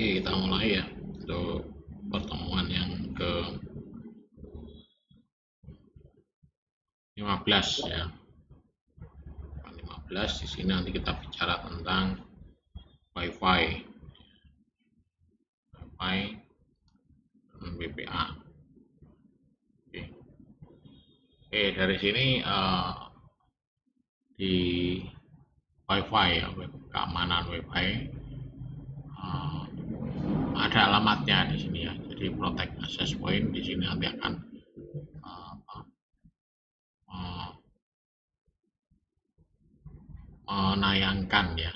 Oke, kita mulai ya untuk pertemuan yang ke 15 ya. 15 di sini nanti kita bicara tentang WiFi dan WPA. Oke. Oke, dari sini di WiFi ya, keamanan WiFi ada alamatnya di sini ya. Jadi protect access point di sini nanti akan menayangkan ya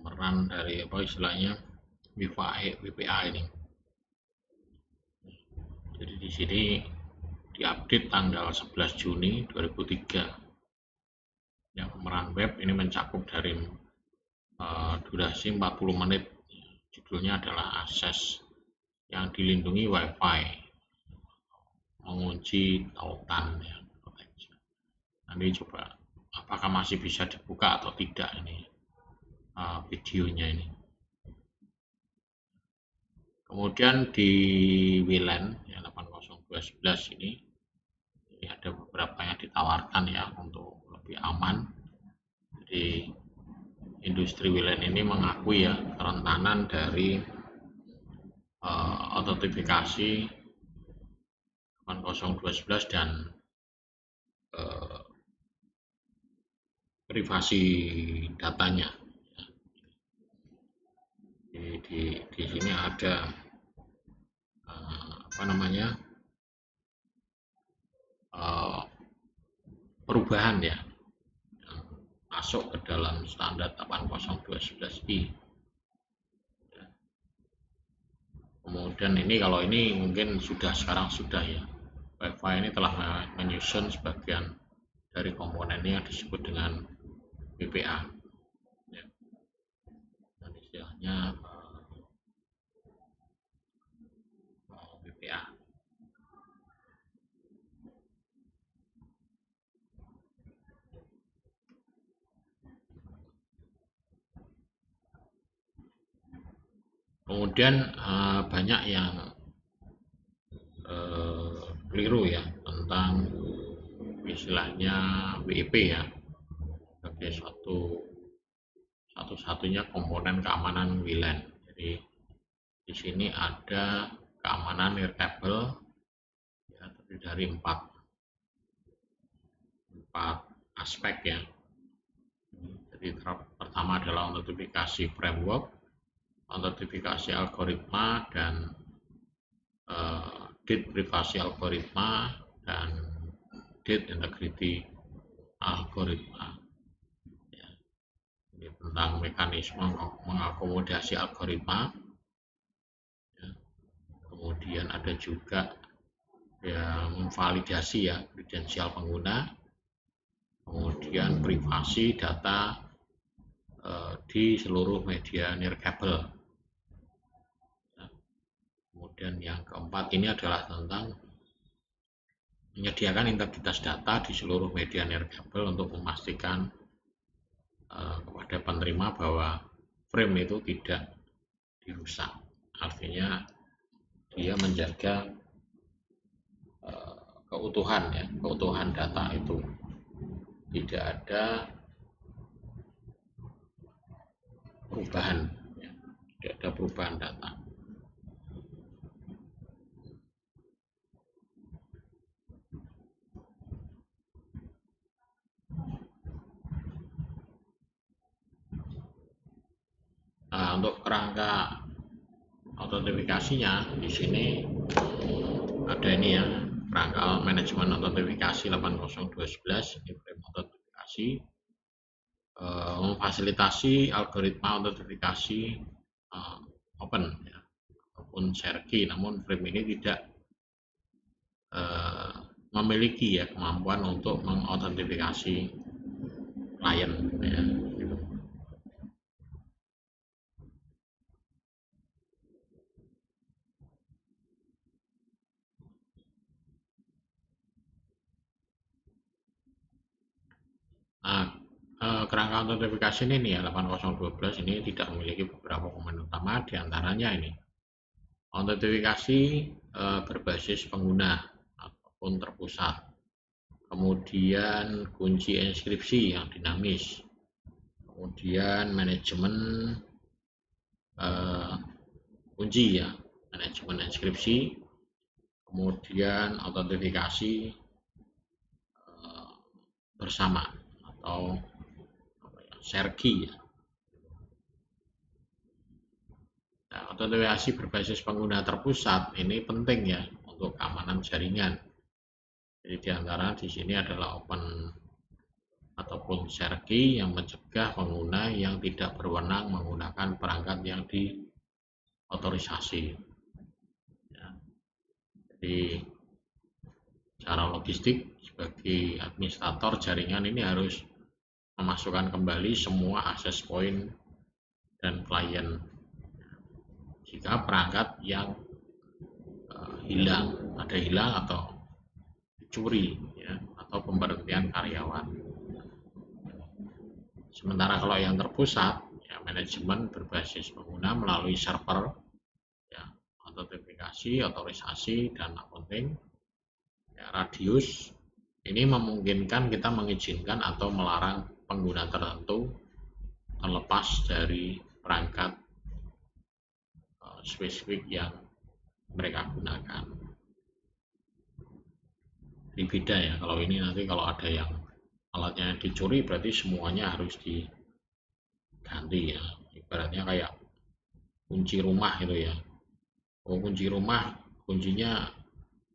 peran dari apa istilahnya WPA ini. Jadi di sini diupdate tanggal 11 Juni 2003. Ya, pemeran web ini mencakup dari durasi 40 menit. Judulnya adalah akses yang dilindungi WiFi, mengunci tautan ya. Nanti coba apakah masih bisa dibuka atau tidak ini videonya ini. Kemudian di WLAN yang 802.11 ini ada beberapa yang ditawarkan ya untuk lebih aman. Jadi industri WLAN ini mengakui ya kerentanan dari autentifikasi 802.11 dan privasi datanya. Di sini ada perubahan ya masuk ke dalam standar 802.11i. Kemudian ini kalau ini mungkin sekarang sudah ya, WiFi ini telah menyusun sebagian dari komponennya yang disebut dengan WPA ya. Dan istilahnya WPA. Kemudian banyak yang keliru ya tentang istilahnya WIP ya sebagai satu-satunya komponen keamanan WLAN. Jadi di sini ada keamanan nirkabel ya, terdiri dari empat aspek ya. Jadi pertama adalah autentifikasi framework, autentifikasi algoritma, dan date privasi algoritma, dan date integrity algoritma ya. Ini tentang mekanisme mengakomodasi algoritma ya. Kemudian ada juga ya memvalidasi ya kredensial pengguna, kemudian privasi data di seluruh media nirkabel. Kemudian yang keempat ini adalah tentang menyediakan integritas data di seluruh media nirkabel untuk memastikan kepada penerima bahwa frame itu tidak dirusak. Artinya dia menjaga keutuhan ya, keutuhan data itu tidak ada perubahan ya, tidak ada perubahan data. Nah, untuk kerangka autentifikasinya di sini ada ini ya, kerangka manajemen autentifikasi 802.11 ini frame autentifikasi, memfasilitasi algoritma autentifikasi open ya, ataupun share key, namun frame ini tidak memiliki ya kemampuan untuk mengautentikasi klien ya, gitu. Nah, kerangka autentifikasi ini ya 8012 ini tidak memiliki beberapa komponen utama, diantaranya ini autentifikasi berbasis pengguna ataupun terpusat, kemudian kunci inskripsi yang dinamis, kemudian manajemen kunci ya, manajemen inskripsi, kemudian autentifikasi bersama atau share key ya. Nah, autentifikasi berbasis pengguna terpusat ini penting ya untuk keamanan jaringan. Jadi diantara di sini adalah open ataupun share key yang mencegah pengguna yang tidak berwenang menggunakan perangkat yang diotorisasi. Ya. Jadi secara logistik sebagai administrator jaringan ini harus memasukkan kembali semua akses point dan klien jika perangkat yang hilang atau dicuri ya, atau pemberhentian karyawan. Sementara kalau yang terpusat ya, manajemen berbasis pengguna melalui server ya, autentifikasi, otorisasi, dan accounting ya, radius ini memungkinkan kita mengizinkan atau melarang pengguna tertentu terlepas dari perangkat spesifik yang mereka gunakan. Ini beda ya, kalau ini nanti kalau ada yang alatnya dicuri berarti semuanya harus diganti ya. Ibaratnya kayak kunci rumah itu ya. Oh, kunci rumah kuncinya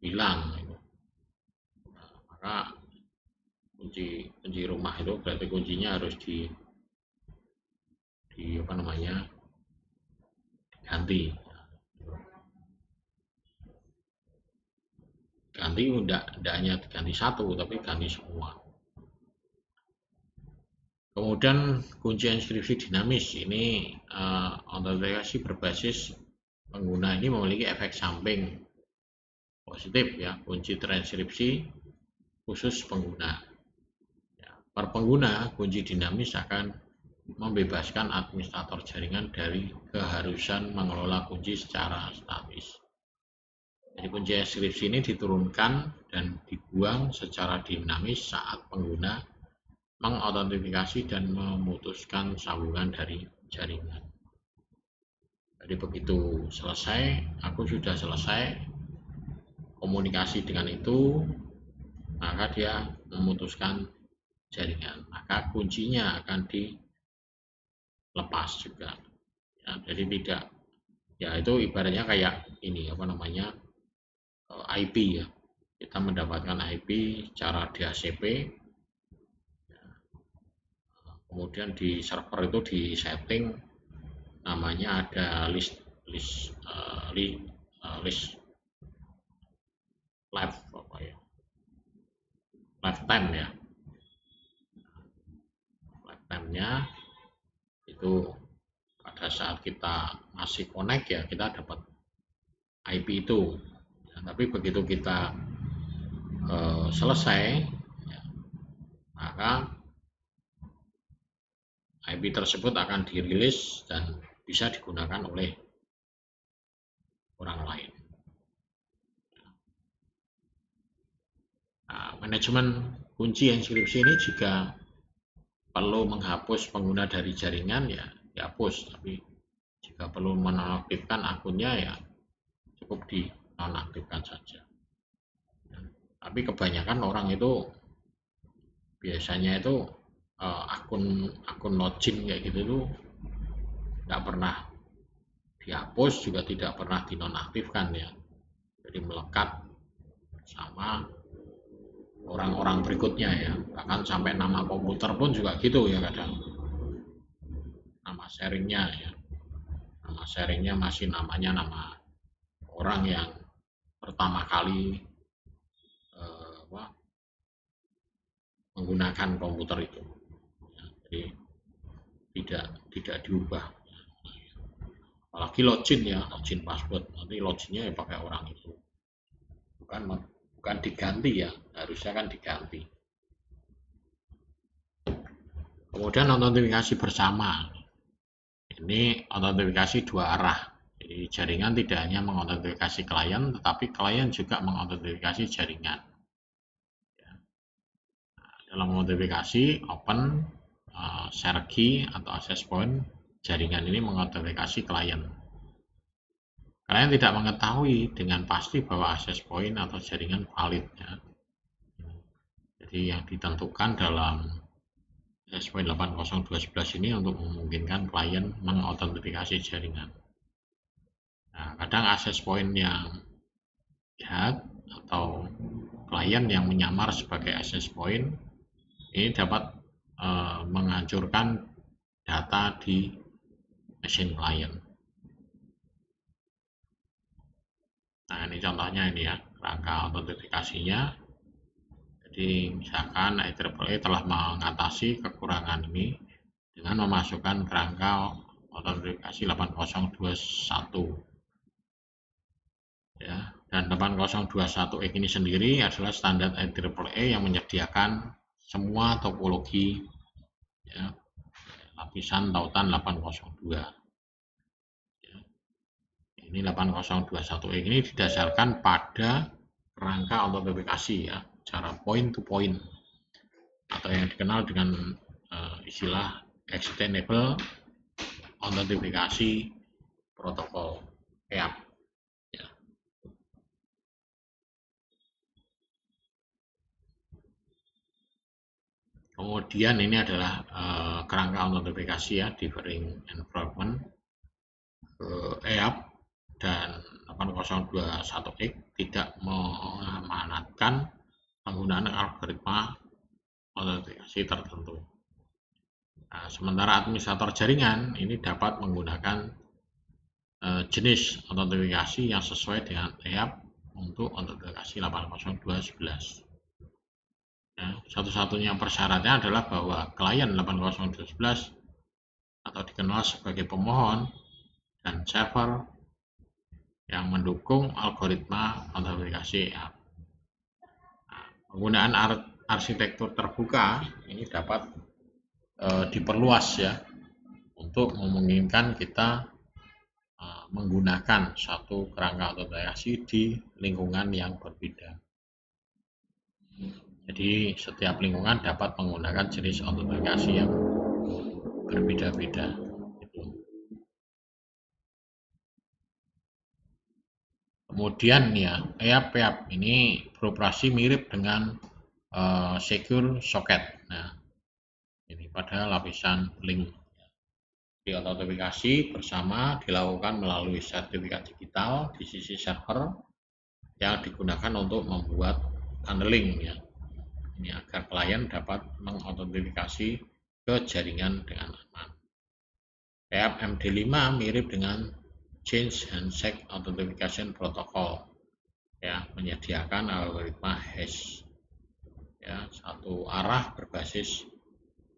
hilang gitu. Nah, maka kunci rumah itu berarti kuncinya harus di ganti. Ganti tidak hanya ganti satu tapi ganti semua. Kemudian kunci inskripsi dinamis ini autentikasi berbasis pengguna ini memiliki efek samping positif ya, kunci transkripsi khusus pengguna. Ya, per pengguna kunci dinamis akan membebaskan administrator jaringan dari keharusan mengelola kunci secara statis. Jadi kunci inskripsi ini diturunkan dan dibuang secara dinamis saat pengguna mengautentikasi dan memutuskan sambungan dari jaringan. Jadi begitu selesai, aku sudah selesai komunikasi dengan itu, maka dia memutuskan jaringan, maka kuncinya akan dilepas juga. Ya, jadi tidak, ya itu ibaratnya kayak ini IP ya. Kita mendapatkan IP secara DHCP. Kemudian di server itu di setting namanya ada list lifetime ya. Lifetime-nya itu pada saat kita masih connect ya kita dapat IP itu. Ya, tapi begitu kita selesai ya, maka IP tersebut akan dirilis dan bisa digunakan oleh orang lain. Nah, manajemen kunci inskripsi ini juga perlu menghapus pengguna dari jaringan ya dihapus, tapi jika perlu menonaktifkan akunnya ya cukup dinonaktifkan saja. Ya, tapi kebanyakan orang itu biasanya itu akun login kayak gitu tuh nggak pernah dihapus juga tidak pernah dinonaktifkan ya, jadi melekat sama orang-orang berikutnya ya, bahkan sampai nama komputer pun juga gitu ya kadang, nama sharingnya ya, nama sharingnya masih namanya nama orang yang pertama kali menggunakan komputer itu ya, jadi tidak diubah. Apalagi login ya, login password nanti loginnya ya pakai orang itu, bukan diganti ya, harusnya kan diganti. Kemudian autentifikasi bersama. Ini autentifikasi dua arah. Jadi jaringan tidak hanya mengautentifikasi klien, tetapi klien juga mengautentifikasi jaringan. Dalam autentifikasi open, share key atau access point, jaringan ini mengautentifikasi klien. Klien tidak mengetahui dengan pasti bahwa access point atau jaringan valid. Ya. Jadi yang ditentukan dalam access point 802.11 ini untuk memungkinkan klien mengautentikasi jaringan. Nah, kadang access point yang jahat atau klien yang menyamar sebagai access point ini dapat menghancurkan data di mesin klien. Nah, ini contohnya ini ya, rangka autentifikasinya. Jadi misalkan IEEE telah mengatasi kekurangan ini dengan memasukkan kerangka autentifikasi 8021. Ya, dan 8021X ini sendiri adalah standar IEEE yang menyediakan semua topologi ya, lapisan tautan 802. Ya, ini 8021X ini didasarkan pada kerangka autentifikasi ya, cara point to point atau yang dikenal dengan istilah extendable autentifikasi protokol EAP. Ya. Kemudian ini adalah kerangka autentifikasi ya, differing environment EAP dan 8021X tidak mengamanatkan penggunaan algoritma autentikasi tertentu. Nah, sementara administrator jaringan ini dapat menggunakan jenis autentifikasi yang sesuai dengan EAP untuk autentikasi 802.11. Ya, satu-satunya persyaratnya adalah bahwa klien 802.11 atau dikenal sebagai pemohon dan server yang mendukung algoritma autentikasi EAP. Nah, penggunaan arsitektur terbuka ini dapat diperluas ya untuk memungkinkan kita menggunakan satu kerangka autentikasi di lingkungan yang berbeda. Jadi setiap lingkungan dapat menggunakan jenis autentikasi yang berbeda-beda. Kemudian ya, EAP ini beroperasi mirip dengan Secure Socket. Nah, ini pada lapisan link. Di autentifikasi bersama dilakukan melalui sertifikat digital di sisi server yang digunakan untuk membuat tunneling ya. Ini agar klien dapat mengautentikasi ke jaringan dengan aman. EAP MD5 mirip dengan Change Handshake Authentication Protocol ya, menyediakan algoritma hash ya, satu arah berbasis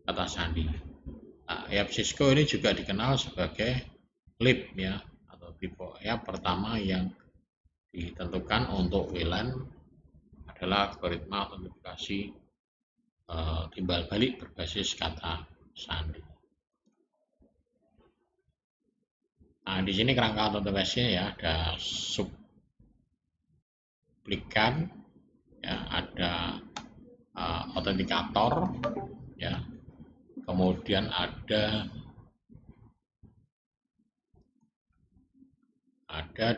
kata sandi. Nah, EAP Cisco ini juga dikenal sebagai LIP ya, atau tipe EAP pertama yang ditentukan untuk WLAN adalah algoritma autentifikasi timbal balik berbasis kata sandi. Nah, di sini kerangka autentikasinya ya, ada sublikan, ya, ada autentikator, ya, kemudian ada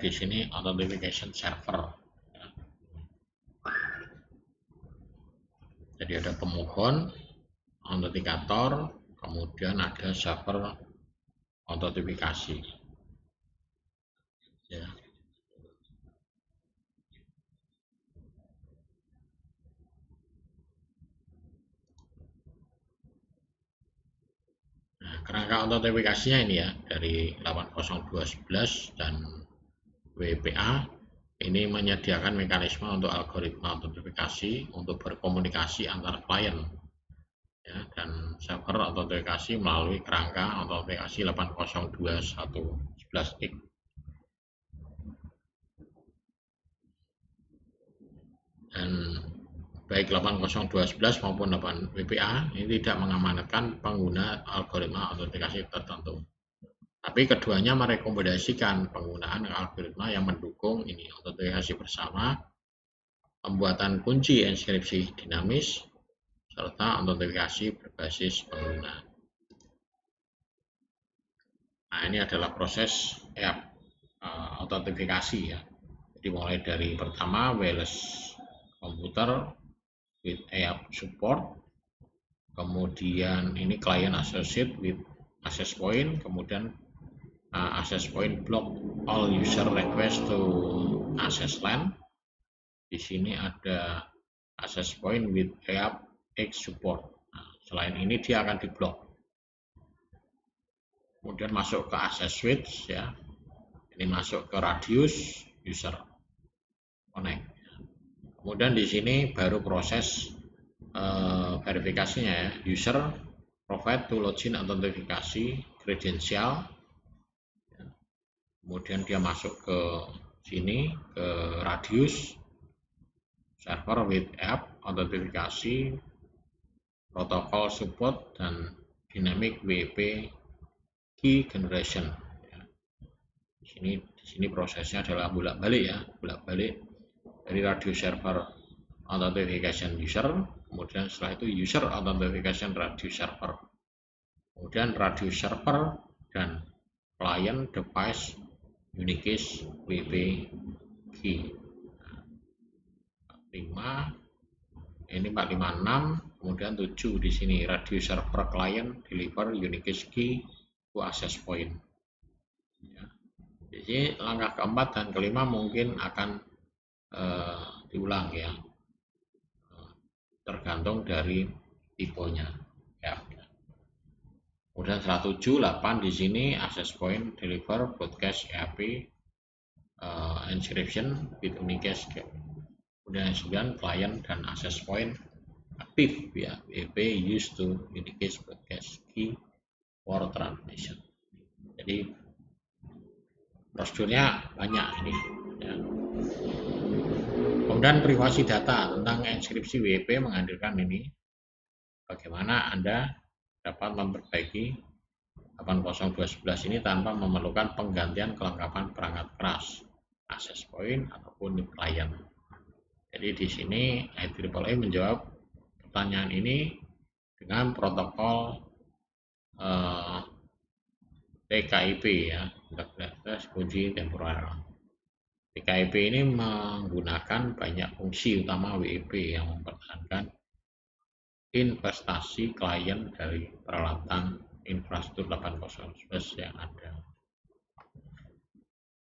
di sini authentication server. Ya. Jadi ada pemohon, autentikator, kemudian ada server autentifikasi. Ya. Nah, kerangka autentifikasinya ini ya, dari 802.11 dan WPA ini menyediakan mekanisme untuk algoritma autentifikasi untuk berkomunikasi antar klien ya, dan server autentikasi melalui kerangka autentikasi 802.11x. Dan baik 802.11 maupun 8 WPA ini tidak mengamanatkan pengguna algoritma autentikasi tertentu. Tapi keduanya merekomendasikan penggunaan algoritma yang mendukung ini autentikasi bersama, pembuatan kunci enskripsi dinamis, serta autentifikasi berbasis pengguna. Nah, ini adalah proses autentifikasi ya. Jadi mulai dari pertama wireless computer with AAP support, kemudian ini client associate with access point, kemudian access point block all user request to access LAN. Di sini ada access point with AAP X support. Nah, selain ini dia akan diblok. Kemudian masuk ke access switch ya. Ini masuk ke radius user connect. Kemudian di sini baru proses verifikasinya ya. User provide to login autentifikasi kredensial. Kemudian dia masuk ke sini ke radius server with app autentifikasi protokol support dan dynamic WP key generation. Di sini prosesnya adalah bolak-balik ya, bolak-balik dari radius server authentication user, kemudian setelah itu user authentication radius server, kemudian radius server dan client device unique WP key. 5 ini 456, kemudian 7 di sini radius server client deliver unique key to access point. Ya. Jadi langkah keempat dan kelima mungkin akan diulang ya, tergantung dari tipenya ya. Kemudian 107.8 di sini access point deliver broadcast EAP encryption with unique key. Kemudian 9 client dan access point aktif ya, WP used to unique broadcast key for transmission. Jadi prosedurnya banyak ini ya. Kemudian privasi data tentang enskripsi WP menghadirkan ini bagaimana Anda dapat memperbaiki 802.11 ini tanpa memerlukan penggantian kelengkapan perangkat keras, access point ataupun client. Jadi di sini IEEE menjawab pertanyaan ini dengan protokol TKIP ya, interface kunci temporal. TKIP ini menggunakan banyak fungsi utama WEP yang mempertahankan investasi klien dari peralatan infrastruktur 802.11 yang ada,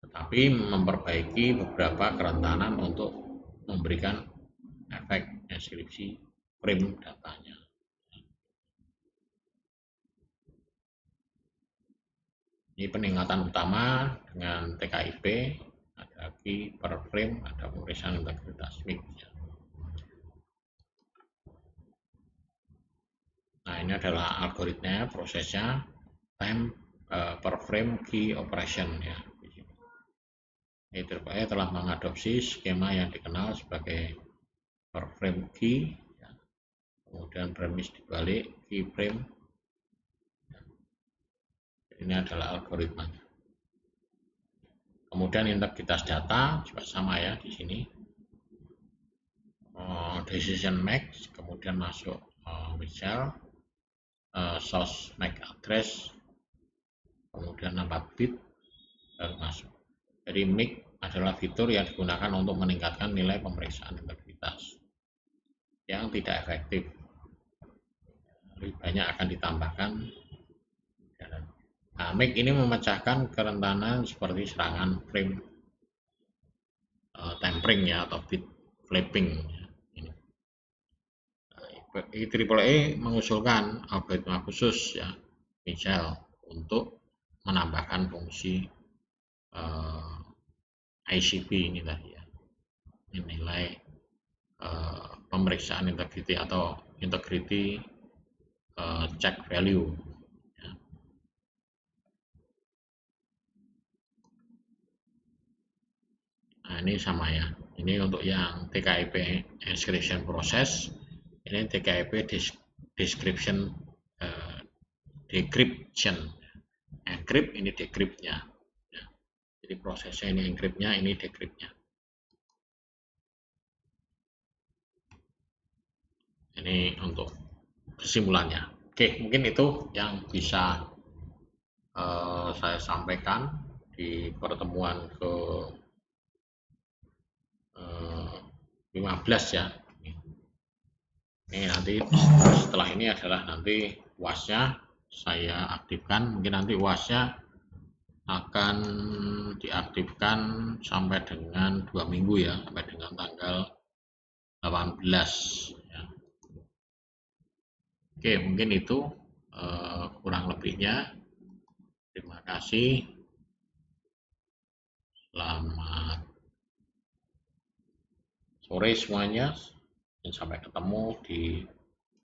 tetapi memperbaiki beberapa kerentanan untuk memberikan efek enskripsi frame datanya. Ini peningkatan utama dengan TKIP, ada key per frame, ada pemeriksaan integritas mix. Nah, ini adalah algoritma prosesnya time per frame key operation ya. IEEE telah mengadopsi skema yang dikenal sebagai per frame key, ya. Kemudian premis dibalik key frame. Ini adalah algoritmanya. Kemudian integritas data juga sama ya di sini. Decision max, kemudian masuk misal source MAC address, kemudian 4 bit baru masuk. Jadi MIC adalah fitur yang digunakan untuk meningkatkan nilai pemeriksaan integritas yang tidak efektif. Lebih banyak akan ditambahkan. Nah, MIC ini memecahkan kerentanan seperti serangan frame tempering ya atau bit flipping. IEEE mengusulkan algoritma khusus ya, misal untuk menambahkan fungsi ICP ini tadi ya, nilai pemeriksaan integrity atau integrity check value. Nah, ini sama ya. Ini untuk yang TKIP inscription process, ini TKIP description decryption. Encrypt ini decryptnya. Ya. Jadi prosesnya ini encryptnya, ini decryptnya. Ini untuk kesimpulannya. Oke, mungkin itu yang bisa saya sampaikan di pertemuan ke 15 ya. Ini nanti setelah ini adalah nanti UAS-nya saya aktifkan. Mungkin nanti UAS-nya akan diaktifkan sampai dengan 2 minggu ya, sampai dengan tanggal 18 ya. Oke, mungkin itu kurang lebihnya. Terima kasih. Selamat sore semuanya. Dan sampai ketemu di